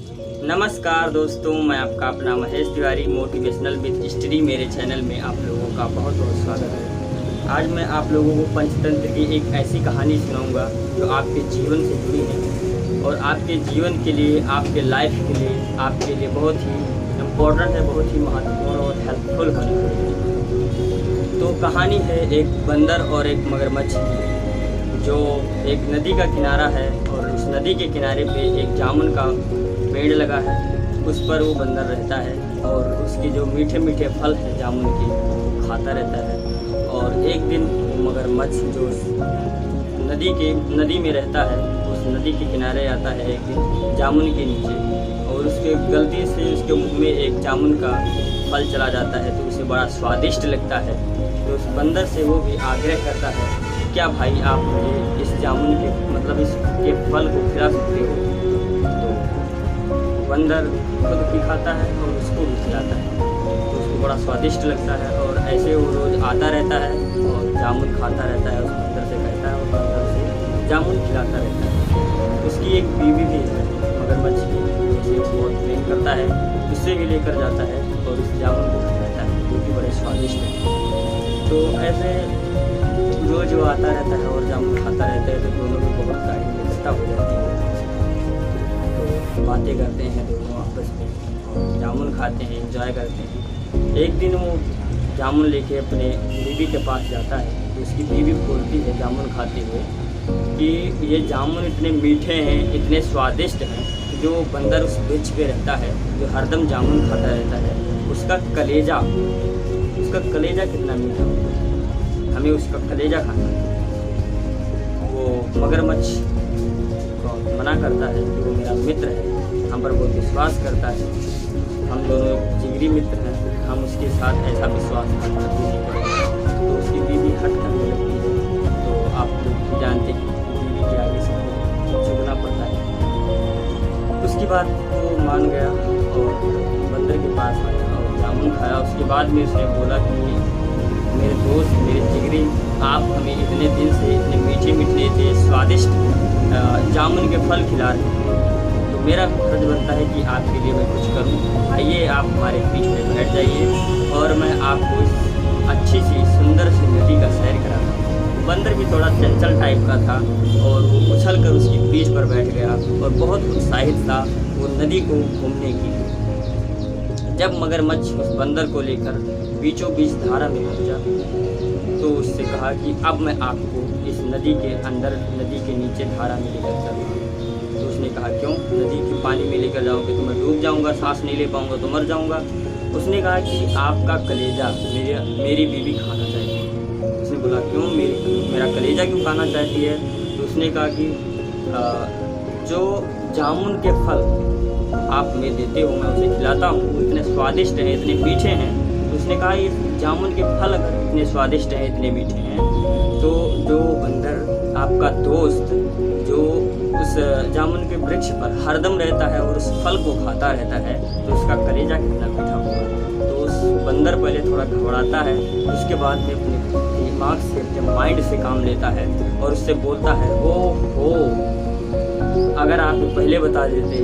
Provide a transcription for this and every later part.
नमस्कार दोस्तों, मैं आपका अपना Mahesh Tiwari motivational with history मेरे चैनल में आप लोगों का बहुत बहुत स्वागत है। आज मैं आप लोगों को पंचतंत्र की एक ऐसी कहानी सुनाऊंगा जो आपके जीवन से जुड़ी है और आपके जीवन के लिए, आपके लाइफ के लिए, आपके लिए बहुत ही इम्पोर्टेंट है, बहुत ही महत्वपूर्ण और हेल्पफुल होने वाली है। तो कहानी है एक बंदर और एक मगरमच्छ की, जो एक नदी का किनारा है और उस नदी के किनारे पे एक जामुन का पेड़ लगा है। उस पर वो बंदर रहता है और उसके जो मीठे मीठे फल हैं जामुन के वो खाता रहता है। और एक दिन वो मगरमच्छ जो उस नदी में रहता है, उस नदी के किनारे आता है एक दिन जामुन के नीचे, और उसके गलती से उसके मुंह में एक जामुन का फल चला जाता है तो उसे बड़ा स्वादिष्ट लगता है। तो उस बंदर से वो भी आग्रह करता है, क्या भाई आप मुझे इस जामुन के इसके फल को खिला सकते हो? बंदर खुद भी खाता है और उसको भी खिलाता है, तो उसको बड़ा स्वादिष्ट लगता है। और ऐसे वो रोज़ आता रहता है और जामुन खाता रहता है, उस बंदर से कहता है और बंदर से जामुन खिलाता रहता है। उसकी एक बीवी भी है मगरमच्छ की, जिसे वो बहुत प्रेम करता है, उससे भी लेकर जाता है और उस जामुन को खिलाता है, जो कि बड़े स्वादिष्ट है। तो ऐसे रोज़ वो आता रहता है और जामुन खाता रहता है, तो दोनों में बहुत सारी मित्रता हो जाती है। बातें करते हैं दोनों आपस में और जामुन खाते हैं, एंजॉय करते हैं। एक दिन वो जामुन लेके अपने बीवी के पास जाता है, तो उसकी बीवी बोलती है जामुन खाते हुए कि ये जामुन इतने मीठे हैं, इतने स्वादिष्ट हैं, जो बंदर उस वृक्ष पे रहता है, जो हरदम जामुन खाता रहता है, उसका कलेजा कितना मीठा होता है, हमें उसका कलेजा खाना है। वो मगरमच्छ मना करता है कि वो मेरा मित्र है, हम पर बहुत विश्वास करता है, हम दोनों जिगरी मित्र हैं, हम उसके साथ ऐसा विश्वासघात नहीं करेंगे। तो उसकी बीवी हट करने लगती है। तो आप लोग भी जानते हैं कि बीवी के आगे सबको झुकना पड़ता है। उसकी बात वो मान गया और बंदर के पास आया और जामुन खाया। उसके बाद में उसने बोला कि मेरे दोस्त, मेरे जिगरी, आप हमें इतने दिन से इतने मीठे मीठे स्वादिष्ट जामुन के फल खिला रहे हैं, तो मेरा फर्ज बनता है कि आपके लिए मैं कुछ करूं। आइए आप हमारे बीच में बैठ जाइए और मैं आपको इस अच्छी सी सुंदर सी नदी का सैर कराता हूँ। बंदर भी थोड़ा चंचल टाइप का था और वो उछल कर उसकी पीठ पर बैठ गया और बहुत उत्साहित था वो नदी को घूमने के लिए। जब मगरमच्छ उस बंदर को लेकर बीचों बीच धारा में पहुँचा तो उससे कहा कि अब मैं आपको इस नदी के अंदर, नदी के नीचे धारा में लेकर चलूँगा। तो उसने कहा क्यों? नदी के पानी में लेकर जाओगे तो मैं डूब जाऊँगा, सांस नहीं ले पाऊँगा तो मर जाऊँगा। उसने कहा कि आपका कलेजा मेरी बीवी खाना चाहती है। उसने बोला क्यों, मेरा कलेजा क्यों खाना चाहती है? तो उसने कहा कि जो जामुन के फल आप हमें देते हो, मैं उसे खिलाता हूँ, इतने स्वादिष्ट हैं, इतने मीठे हैं। तो उसने कहा ये जामुन के फल अगर इतने स्वादिष्ट हैं, इतने मीठे हैं, तो जो बंदर आपका दोस्त जो उस जामुन के वृक्ष पर हरदम रहता है और उस फल को खाता रहता है, तो उसका कलेजा कितना मीठा होगा। तो उस बंदर पहले थोड़ा घबराता है, उसके बाद में अपने दिमाग से, अपने माइंड से काम लेता है और उससे बोलता है, ओ अगर आप पहले बता देते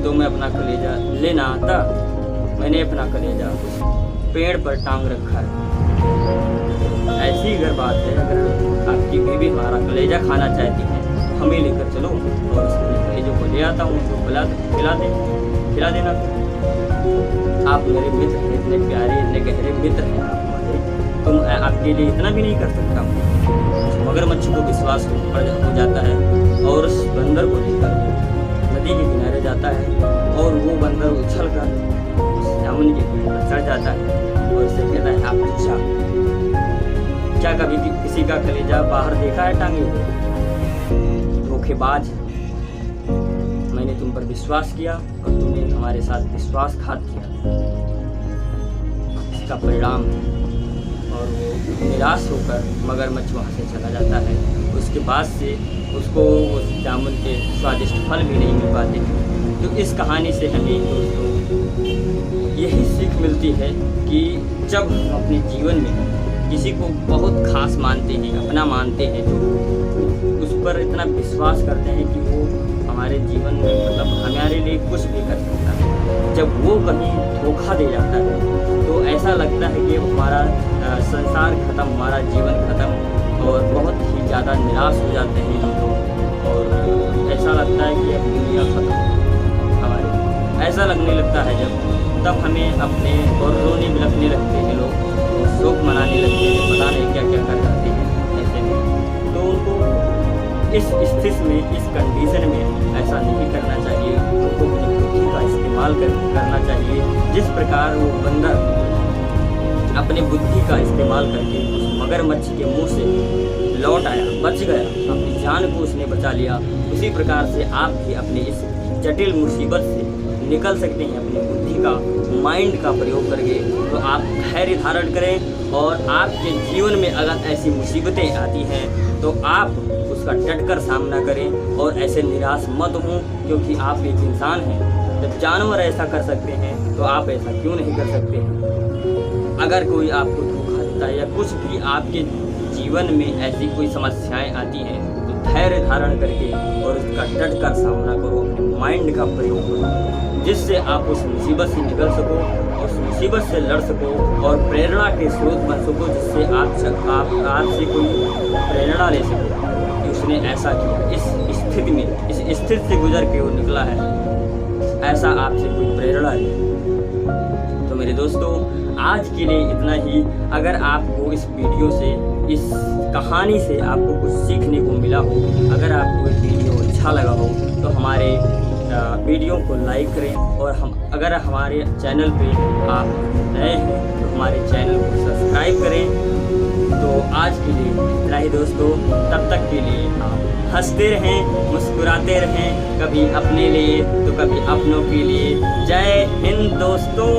तो मैं अपना कलेजा लेना आता। मैंने अपना कलेजा उस पेड़ पर टांग रखा है। ऐसी अगर बात है, अगर आपकी बीवी हमारा कलेजा खाना चाहती है, हमें लेकर चलो और उस कलेजे को ले आता हूँ, तो खिला देना। आप मेरे मित्र हैं, इतने प्यारे, इतने गहरे मित्र हैं आप हमारे, तुम आपके लिए इतना भी नहीं कर सकता हूँ। मगरमच्छ को विश्वास हो जाता है और उस बंदर को लेकर नदी के किनारे जाता है और वो बंदर उछल कर उस जामुन के पेड़ पर चढ़ जाता है और उससे कहता है, आप अच्छा क्या कभी किसी का कलेजा बाहर देखा है टांगे हुए? धोखेबाज, मैंने तुम पर विश्वास किया और तुमने हमारे साथ विश्वासघात किया, इसका परिणाम है। और वो निराश होकर मगरमच्छ वहाँ से चला जाता है। उसके बाद से उसको उस जामुन के स्वादिष्ट फल भी नहीं मिल पाते। तो इस कहानी से हमें दोस्तों यही सीख मिलती है कि जब हम अपने जीवन में किसी को बहुत खास मानते हैं, अपना मानते हैं, तो उस पर इतना विश्वास करते हैं कि वो हमारे जीवन में मतलब हमारे लिए कुछ भी कर सकता है। जब वो कहीं धोखा दे जाता है तो ऐसा लगता है कि हमारा संसार खत्म, हमारा जीवन खत्म और बहुत ही ज़्यादा निराश हो जाते हैं हम लोग। और ऐसा लगता है कि अब दुनिया खत्म हमारी, ऐसा लगने लगता है तब हमें अपने और रोने भी लगने लगते हैं लोग, शोक मनाने लगते हैं, पता नहीं क्या क्या कर जाते हैं ऐसे में। तो उनको इस स्थिति में, इस कंडीशन में ऐसा नहीं करना चाहिए। उनको अपनी बुद्धि का इस्तेमाल करना चाहिए। जिस प्रकार वो बंदर अपनी बुद्धि का इस्तेमाल करके उस मगरमच्छ के मुंह से लौट आया, बच गया, अपनी जान को उसने बचा लिया, उसी प्रकार से आप भी अपने इस जटिल मुसीबत से निकल सकते हैं अपनी बुद्धि का, माइंड का प्रयोग करके। तो आप धैर्य धारण करें और आपके जीवन में अगर ऐसी मुसीबतें आती हैं तो आप उसका डटकर सामना करें और ऐसे निराश मत हों, क्योंकि आप एक इंसान हैं। जब जानवर ऐसा कर सकते हैं तो आप ऐसा क्यों नहीं कर सकते हैं। अगर कोई आपको धोखा देता है या कुछ भी आपके जीवन में ऐसी कोई समस्याएं आती हैं तो धैर्य धारण करके और उसका डटकर सामना करो, अपने माइंड का प्रयोग करो, जिससे आप उस मुसीबत से निकल सको, उस मुसीबत से लड़ सको और प्रेरणा के स्रोत बन सको, जिससे आपसे कोई प्रेरणा ले सके कि उसने ऐसा किया, इस स्थिति में, इस स्थिति से गुजर के वो निकला है, ऐसा आपसे कोई प्रेरणा ले। तो मेरे दोस्तों, आज के लिए इतना ही। अगर आपको इस वीडियो से, इस कहानी से आपको कुछ सीखने को मिला हो, अगर आपको ये वीडियो अच्छा लगा हो तो हमारे वीडियो को लाइक करें और अगर हमारे चैनल पे आप नए हैं तो हमारे चैनल को सब्सक्राइब करें। तो आज के लिए इतना ही दोस्तों, तब तक के लिए आप हंसते रहें, मुस्कुराते रहें, कभी अपने लिए तो कभी अपनों के लिए। जय हिंद दोस्तों।